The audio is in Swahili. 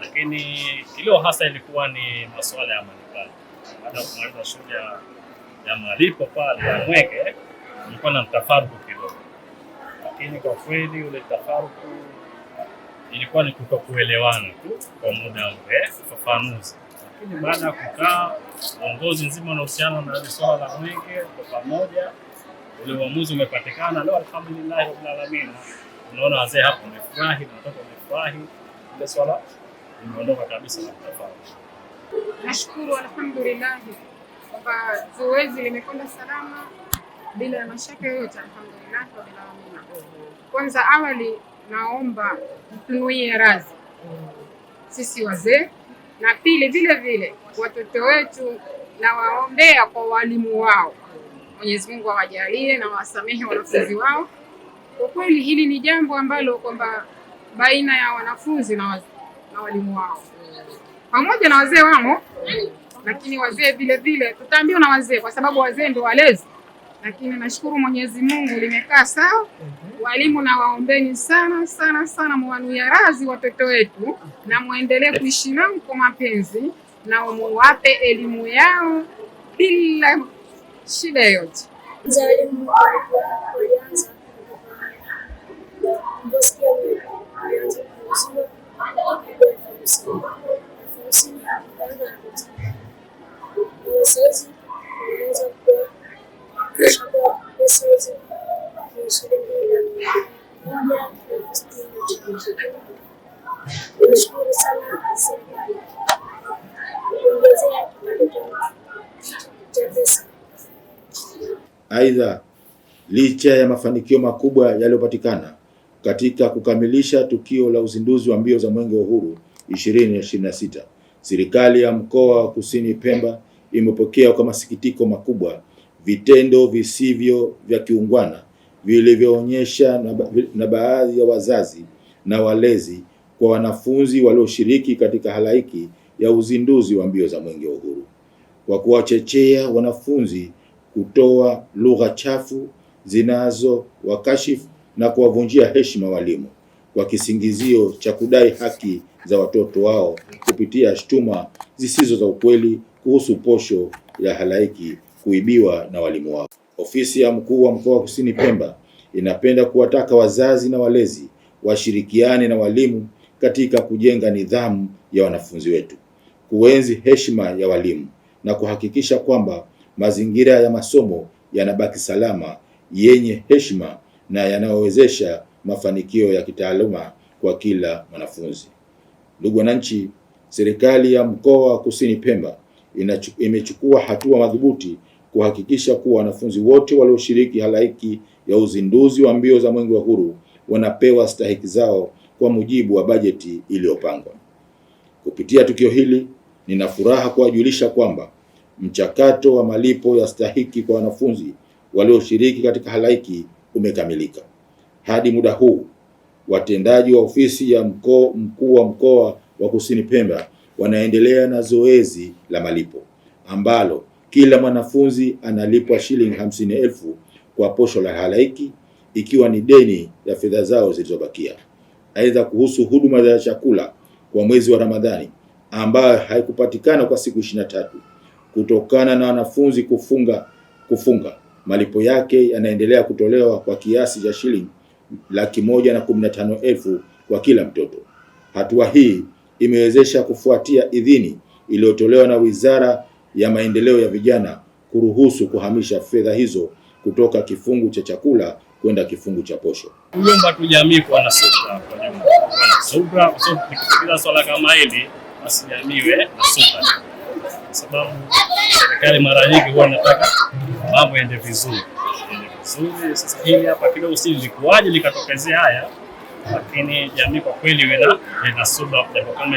lakini kilio hasa ilikuwa ni masuala ya malipo. Baada ya kumaliza shughuli ya malipo pale ya Mwenge, nilikuwa na mtafaruku kidogo, lakini kwa kweli ule tafaruku ilikuwa ni kutokuelewana tu kwa muda ufafanuzi. Lakini baada ya kukaa uongozi nzima unahusiana na swala la Mwenge kwa pamoja, ule uamuzi umepatikana leo, alhamdulillah rabbil alamin. Unaona wazee hapo wamefurahi na watoto wamefurahi, ile swala imeondoka kabisa na tafaruku. Nashukuru alhamdulillah kwamba zoezi limekwenda salama bila mashaka yoyote, alhamdulillah rabbil alamin. Kwanza awali naomba mtunuie radhi sisi wazee, na pili vile vile watoto wetu na waombea kwa walimu wao. Mwenyezi Mungu awajalie na wasamehe wanafunzi wao. Kwa kweli hili ni jambo ambalo kwamba baina ya wanafunzi na walimu wao pamoja na wazee wamo, lakini wazee vile vile tutaambiwa na wazee kwa sababu wazee ndio walezi. Lakini nashukuru Mwenyezi Mungu limekaa sawa. Walimu na waombeni sana sana sana, muwanuie radhi watoto wetu na muendelee kuishi nao kwa mapenzi na muwape elimu yao bila shida yoyote. Walimu walianza Aidha, licha ya mafanikio makubwa yaliyopatikana katika kukamilisha tukio la uzinduzi wa mbio za Mwenge wa Uhuru 2026, serikali ya mkoa wa Kusini Pemba imepokea kwa masikitiko makubwa vitendo visivyo vya kiungwana vilivyoonyesha na baadhi ya wazazi na walezi kwa wanafunzi walioshiriki katika halaiki ya uzinduzi wa mbio za Mwenge wa Uhuru, kwa kuwachochea wanafunzi kutoa lugha chafu zinazo wakashifu na kuwavunjia heshima walimu kwa kisingizio cha kudai haki za watoto wao kupitia shutuma zisizo za ukweli kuhusu posho ya halaiki kuibiwa na walimu wao. Ofisi ya mkuu wa mkoa wa Kusini Pemba inapenda kuwataka wazazi na walezi washirikiane na walimu katika kujenga nidhamu ya wanafunzi wetu, kuenzi heshima ya walimu na kuhakikisha kwamba mazingira ya masomo yanabaki salama, yenye heshima na yanayowezesha mafanikio ya kitaaluma kwa kila mwanafunzi. Ndugu wananchi, serikali ya mkoa wa Kusini Pemba imechukua hatua madhubuti kuhakikisha kuwa wanafunzi wote walioshiriki halaiki ya uzinduzi wa mbio za Mwenge wa Uhuru wanapewa stahiki zao kwa mujibu wa bajeti iliyopangwa. Kupitia tukio hili, nina furaha kuwajulisha kwamba mchakato wa malipo ya stahiki kwa wanafunzi walioshiriki katika halaiki umekamilika. Hadi muda huu, watendaji wa ofisi ya mkuu wa mkoa wa Kusini Pemba wanaendelea na zoezi la malipo ambalo kila mwanafunzi analipwa shilingi 50,000 kwa posho la halaiki, ikiwa ni deni ya fedha zao zilizobakia. Aidha, kuhusu huduma za chakula kwa mwezi wa Ramadhani ambayo haikupatikana kwa siku 23 kutokana na wanafunzi kufunga, malipo yake yanaendelea kutolewa kwa kiasi cha shilingi 115,000 kwa kila mtoto. Hatua hii imewezesha kufuatia idhini iliyotolewa na Wizara ya Maendeleo ya Vijana kuruhusu kuhamisha fedha hizo kutoka kifungu cha chakula kwenda kifungu cha posho. Kuomba tu jamii kuwa na subra, kwa sababu kila swala kama hili basi jamii iwe na subra, kwa sababu serikali mara nyingi huwa inataka mambo yaende vizuri. Sasa hili hapa kidogo si likuaje likatokezea haya, lakini jamii kwa kweli iwe na subra kwa kama